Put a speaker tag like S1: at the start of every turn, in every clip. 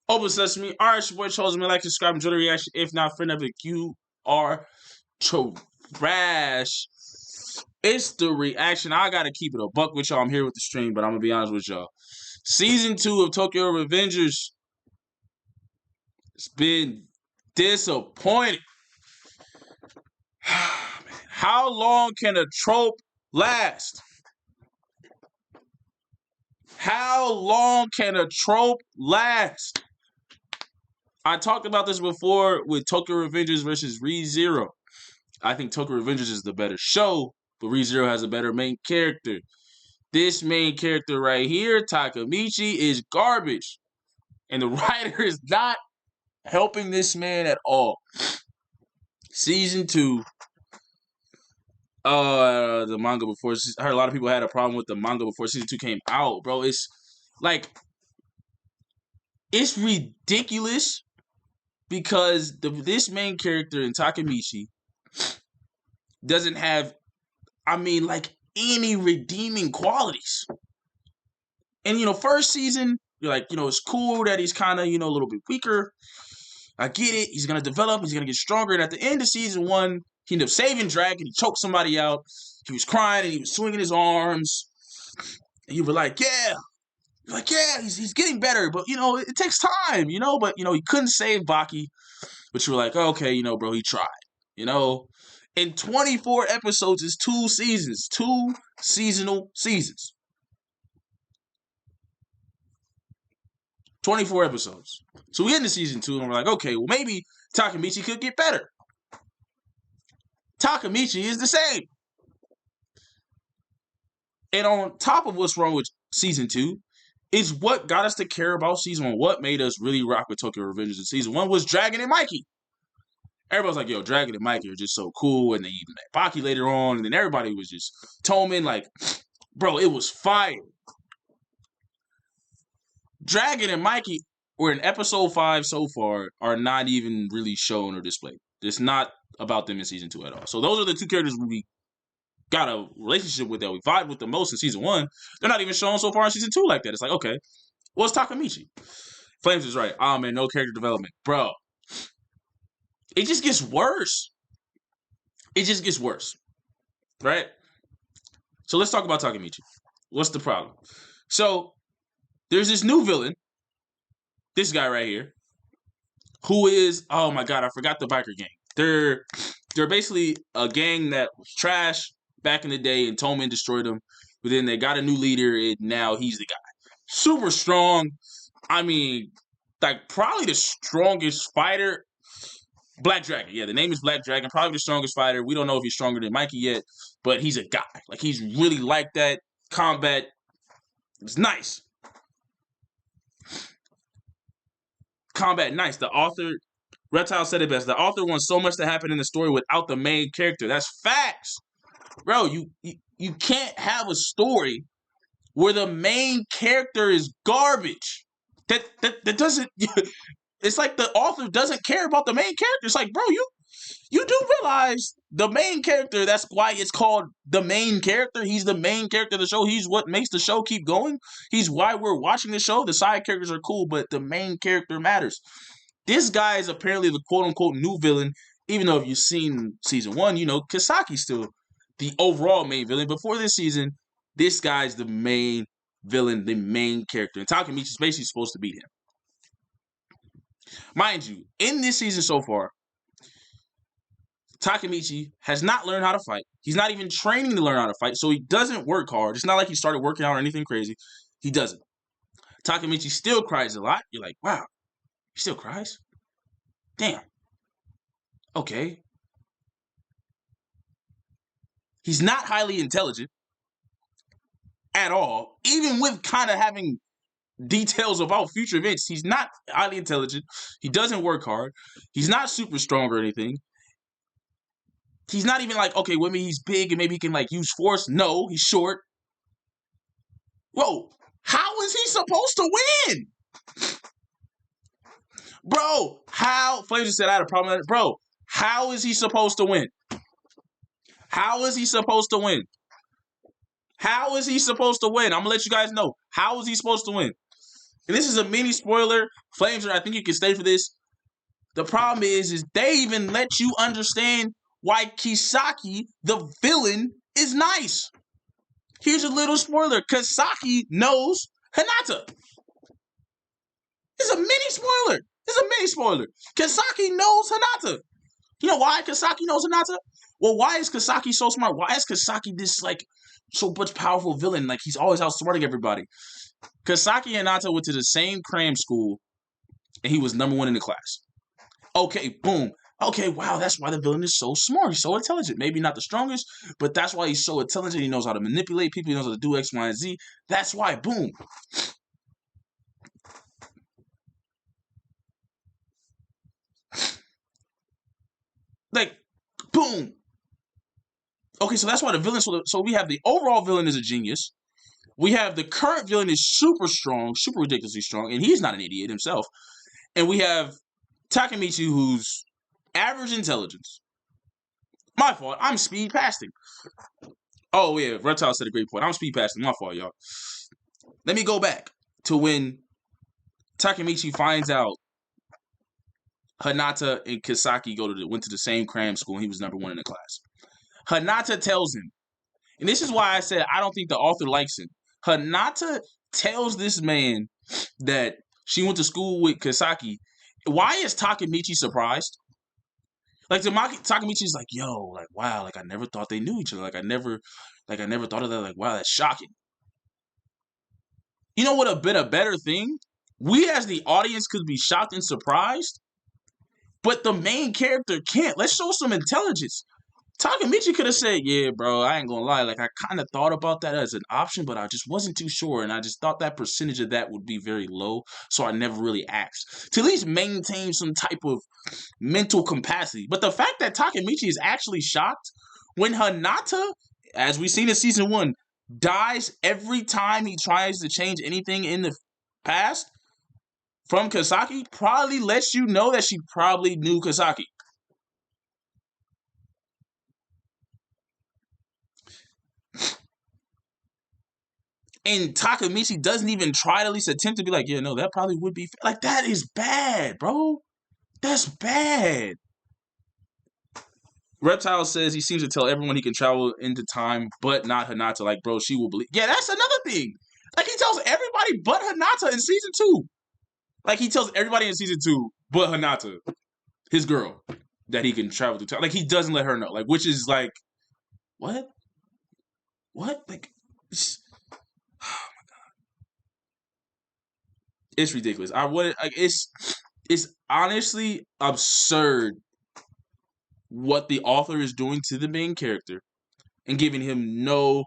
S1: Open Sesame. All right, it's your boy Chosen. Like, subscribe, enjoy the reaction. If not, friend of it, you are trash. It's the reaction. I gotta keep it a buck with y'all. I'm here with the stream, but I'm gonna be honest with y'all. Season 2 of Tokyo Revengers has been disappointing. How long can a trope last? How long can a trope last? I talked about this before with Tokyo Revengers versus ReZero. I think Tokyo Revengers is the better show, but ReZero has a better main character. This main character right here, Takemichi, is garbage. And the writer is not helping this man at all. Season 2, the manga before, I heard a lot of people had a problem with the manga before Season 2 came out, bro. It's like, it's ridiculous because this main character in Takemichi doesn't have, like any redeeming qualities. And, first season, you're like, it's cool that he's kind of, a little bit weaker. I get it. He's going to develop. He's going to get stronger. And at the end of season 1, he ended up saving Dragon. He choked somebody out. He was crying and he was swinging his arms. And you were like, yeah. You're like, yeah, he's getting better. But, it takes time, But, he couldn't save Baki. But you were like, okay, bro, he tried. In 24 episodes is 2 seasons. 2 seasonal seasons. 24 episodes. So we get into season 2 and we're like, okay, well maybe Takemichi could get better. Takemichi is the same. And on top of what's wrong with season 2 is what got us to care about season 1. What made us really rock with Tokyo Revengers in season 1 was Dragon and Mikey. Everybody's like, yo, Dragon and Mikey are just so cool. And they even met Baki later on. And then everybody was just Toman, like, bro, it was fire. Dragon and Mikey were in episode 5 so far are not even really shown or displayed. It's not about them in season 2 at all. So those are the 2 characters we got a relationship with that we vibe with the most in season 1. They're not even shown so far in season 2 like that. It's like, okay, what's Takemichi? Flames is right. Oh man, no character development. Bro, it just gets worse. It just gets worse. Right? So let's talk about Takemichi. What's the problem? So there's this new villain, this guy right here, who is, oh my god, I forgot the biker gang. They're basically a gang that was trash back in the day, and Toman destroyed them. But then they got a new leader, and now he's the guy. Super strong. Like probably the strongest fighter. Black Dragon. Yeah, the name is Black Dragon. Probably the strongest fighter. We don't know if he's stronger than Mikey yet, but he's a guy. Like, he's really like that. Combat. It's nice. Combat nice. The author, Reptile said it best. The author wants so much to happen in the story without the main character. That's facts. Bro, you can't have a story where the main character is garbage. That doesn't... It's like the author doesn't care about the main character. It's like, bro, you do realize the main character, that's why it's called the main character. He's the main character of the show. He's what makes the show keep going. He's why we're watching the show. The side characters are cool, but the main character matters. This guy is apparently the quote-unquote new villain, even though if you've seen season 1, Kisaki's still the overall main villain. Before this season, this guy's the main villain, the main character. And Takemichi's basically supposed to beat him. Mind you, in this season so far, Takemichi has not learned how to fight. He's not even training to learn how to fight, so he doesn't work hard. It's not like he started working out or anything crazy. He doesn't. Takemichi still cries a lot. You're like, wow, he still cries? Damn. Okay. He's not highly intelligent at all, even with kind of having details about future events. He's not highly intelligent. He doesn't work hard. He's not super strong or anything. He's not even like, okay, well, maybe he's big and maybe he can like use force. No, he's short. Whoa, how is he supposed to win? Bro, how? Flames said I had a problem with that. Bro, how is he supposed to win? How is he supposed to win? How is he supposed to win? I'm going to let you guys know. How is he supposed to win? and this is a mini spoiler. Flames, I think you can stay for this. The problem is they even let you understand why Kisaki, the villain, is nice. Here's a little spoiler. Kisaki knows Hinata. It's a mini spoiler. It's a mini spoiler. Kisaki knows Hinata. You know why Kisaki knows Hinata? Well, why is Kisaki so smart? Why is Kisaki this, like, so much powerful villain? Like, he's always outsmarting everybody. Kisaki and Hinata went to the same cram school, and he was number one in the class. Okay, boom. Okay, wow, that's why the villain is so smart. He's so intelligent. Maybe not the strongest, but that's why he's so intelligent. He knows how to manipulate people. He knows how to do X, Y, and Z. That's why, boom. Like, boom. Okay, so that's why the villain. So we have the overall villain is a genius. We have the current villain is super strong, super ridiculously strong, and he's not an idiot himself. And we have Takemichi, who's average intelligence. My fault. I'm speed passing. Oh, yeah. Reptile said a great point. I'm speed passing. My fault, y'all. Let me go back to when Takemichi finds out Hinata and Kisaki went to the same cram school and he was number one in the class. Hinata tells him, and this is why I said I don't think the author likes him. Hinata tells this man that she went to school with Kisaki. Why is Takemichi surprised? Like, Takemichi's like, yo, like, wow, like, I never thought they knew each other. Like, I never thought of that. Like, wow, that's shocking. You know what would have been a better thing? We as the audience could be shocked and surprised, but the main character can't. Let's show some intelligence. Takemichi could have said, yeah, bro, I ain't gonna lie. Like, I kind of thought about that as an option, but I just wasn't too sure. And I just thought that percentage of that would be very low. So I never really asked. To at least maintain some type of mental capacity. But the fact that Takemichi is actually shocked when Hinata, as we've seen in season 1, dies every time he tries to change anything in the past from Kisaki, probably lets you know that she probably knew Kisaki. And Takemichi doesn't even try to at least attempt to be like, yeah, no, that probably would be like, that is bad, bro. That's bad. Reptile says he seems to tell everyone he can travel into time, but not Hinata. Like, bro, she will believe. Yeah, that's another thing. Like, he tells everybody but Hinata in season 2. Like, he tells everybody in season 2 but Hinata, his girl, that he can travel through time. Like, he doesn't let her know. Like, which is like, what? What? Like, oh my god, it's ridiculous. It's honestly absurd what the author is doing to the main character and giving him no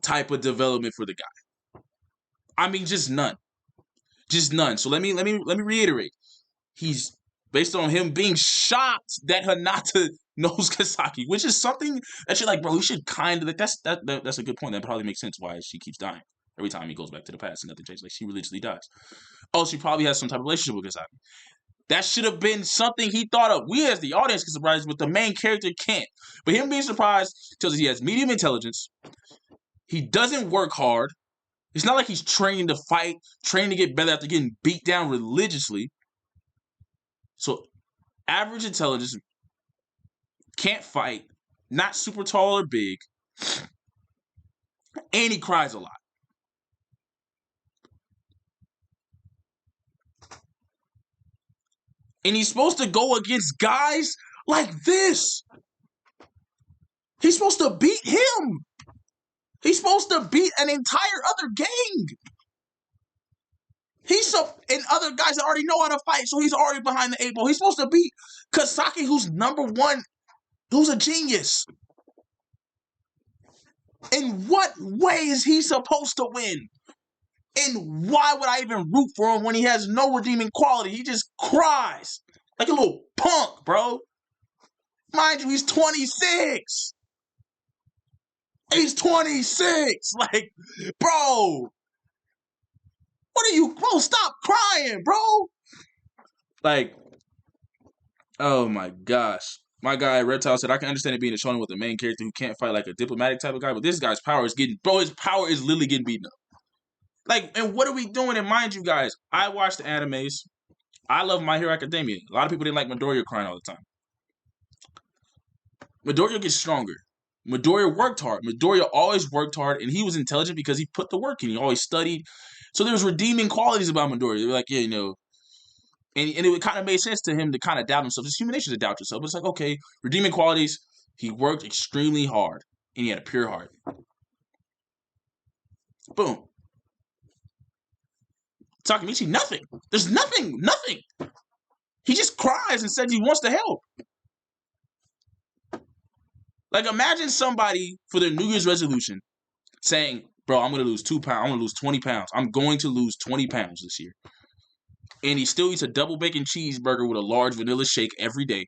S1: type of development for the guy. I mean, just none. Just none. So let me reiterate. He's based on him being shocked that Hinata knows Kisaki, which is something that you're like, bro, you should kind of like. That's a good point. That probably makes sense why she keeps dying every time he goes back to the past and nothing changes. Like, she religiously dies. Oh, she probably has some type of relationship with Kisaki. That should have been something he thought of. We as the audience get surprised, but the main character can't. But him being surprised tells us he has medium intelligence. He doesn't work hard. It's not like he's training to fight, training to get better after getting beat down religiously. So, average intelligence, can't fight, not super tall or big, and he cries a lot. And he's supposed to go against guys like this. He's supposed to beat him. He's supposed to beat an entire other gang. And other guys that already know how to fight, so he's already behind the 8 ball. He's supposed to beat Kisaki, who's number 1, who's a genius. In what way is he supposed to win? And why would I even root for him when he has no redeeming quality? He just cries like a little punk, bro. Mind you, he's 26. He's 26. Like, bro. What are you, bro? Stop crying, bro. Like, oh my gosh. My guy, Reptile, said, I can understand it being a shonen with a main character who can't fight like a diplomatic type of guy, but this guy's power is getting, bro, his power is literally getting beaten up. Like, and what are we doing? And mind you, guys, I watch the animes. I love My Hero Academia. A lot of people didn't like Midoriya crying all the time. Midoriya gets stronger. Midoriya worked hard. Midoriya always worked hard, and he was intelligent because he put the work in. He always studied. So there was redeeming qualities about Midoriya. They were like, yeah, you know, and it kind of made sense to him to kind of doubt himself. It's human nature to doubt yourself. But it's like, okay, redeeming qualities. He worked extremely hard, and he had a pure heart. Boom. Takemichi, nothing. There's nothing. He just cries and says he wants to help. Like, imagine somebody for their New Year's resolution saying, bro, I'm going to lose 2 pounds. I'm going to lose 20 pounds. I'm going to lose 20 pounds this year. And he still eats a double bacon cheeseburger with a large vanilla shake every day.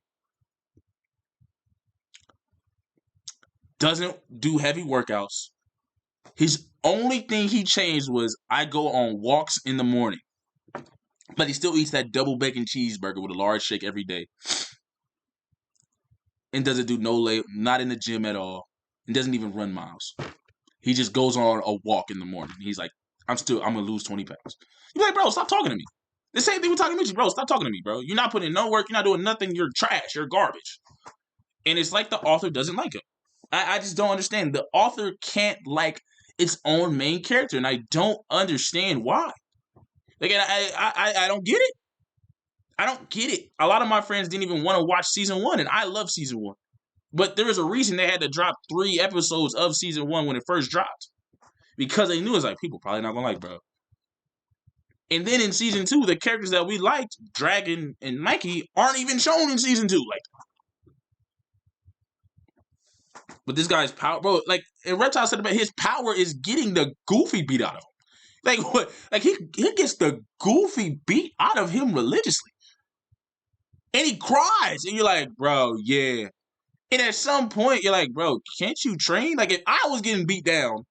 S1: Doesn't do heavy workouts. His only thing he changed was, I go on walks in the morning. But he still eats that double bacon cheeseburger with a large shake every day. And doesn't do not in the gym at all. And doesn't even run miles. He just goes on a walk in the morning. He's like, I'm going to lose 20 pounds. You're like, bro, stop talking to me. The same thing with Takemichi, bro. Stop talking to me, bro. You're not putting in no work. You're not doing nothing. You're trash. You're garbage. And it's like the author doesn't like him. I just don't understand. The author can't like its own main character, and I don't understand why. Like, I don't get it. I don't get it. A lot of my friends didn't even want to watch season 1, and I love season 1. But there was a reason they had to drop 3 episodes of season 1 when it first dropped. Because they knew it's like, people probably not going to like, bro. And then in season 2, the characters that we liked, Dragon and Mikey, aren't even shown in season 2. Like, but this guy's power, bro, like, and Reptile said about his power is getting the goofy beat out of him. Like, what? Like, he gets the goofy beat out of him religiously. And he cries. And you're like, bro, yeah. And at some point, you're like, bro, can't you train? Like, if I was getting beat down,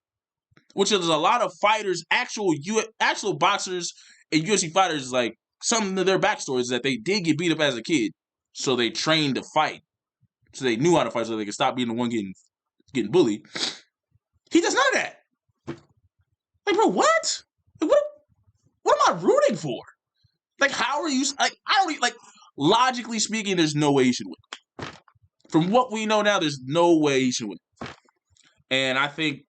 S1: which is a lot of fighters, actual boxers and UFC fighters, like, some of their backstories is that they did get beat up as a kid. So they trained to fight. So they knew how to fight so they could stop being the one getting bullied. He does none of that. Like, bro, what? Like, what am I rooting for? Like, how are you? Like, I don't even, like, logically speaking, there's no way he should win. From what we know now, there's no way he should win. And I think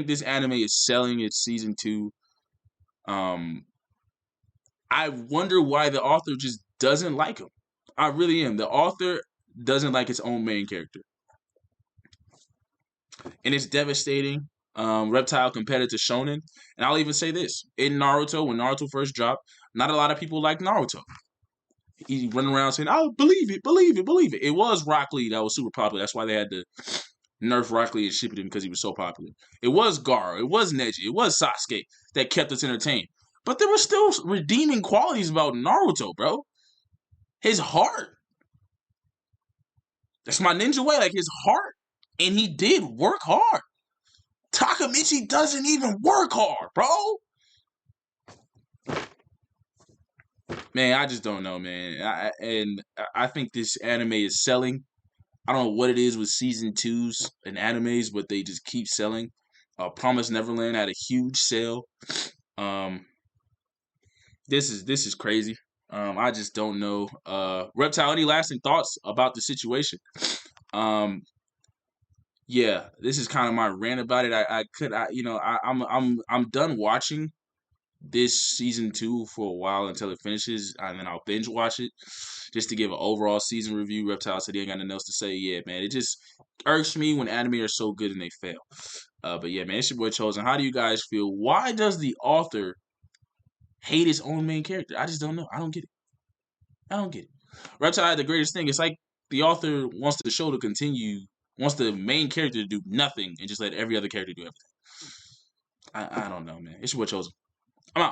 S1: this anime is selling its season 2. I wonder why the author just doesn't like him. I really am. The author doesn't like its own main character. And it's devastating. Reptile compared to Shonen. And I'll even say this. In Naruto, when Naruto first dropped, not a lot of people liked Naruto. He running around saying, oh, believe it, believe it, believe it. It was Rock Lee that was super popular. That's why they had to nerf Rock Lee and ship him because he was so popular. It was Gaara. It was Neji. It was Sasuke that kept us entertained. But there were still redeeming qualities about Naruto, bro. His heart. That's my ninja way. Like, his heart. And he did work hard. Takemichi doesn't even work hard, bro. Man, I just don't know, man. I think this anime is selling. I don't know what it is with season 2s and animes, but they just keep selling. Promised Neverland had a huge sale. This is crazy. I just don't know. Reptile, any lasting thoughts about the situation? Yeah, this is kind of my rant about it. I'm done watching this season 2 for a while until it finishes, and then I'll binge watch it just to give an overall season review. Reptile said he ain't got nothing else to say. Yeah, man, it just irks me when anime are so good and they fail. But yeah, man, it's your boy Chosen. How do you guys feel? Why does the author hate his own main character? I just don't know. I don't get it. Reptile had the greatest thing. It's like the author wants the show to continue, wants the main character to do nothing and just let every other character do everything. I don't know, man. It's your boy Chosen. I'm out.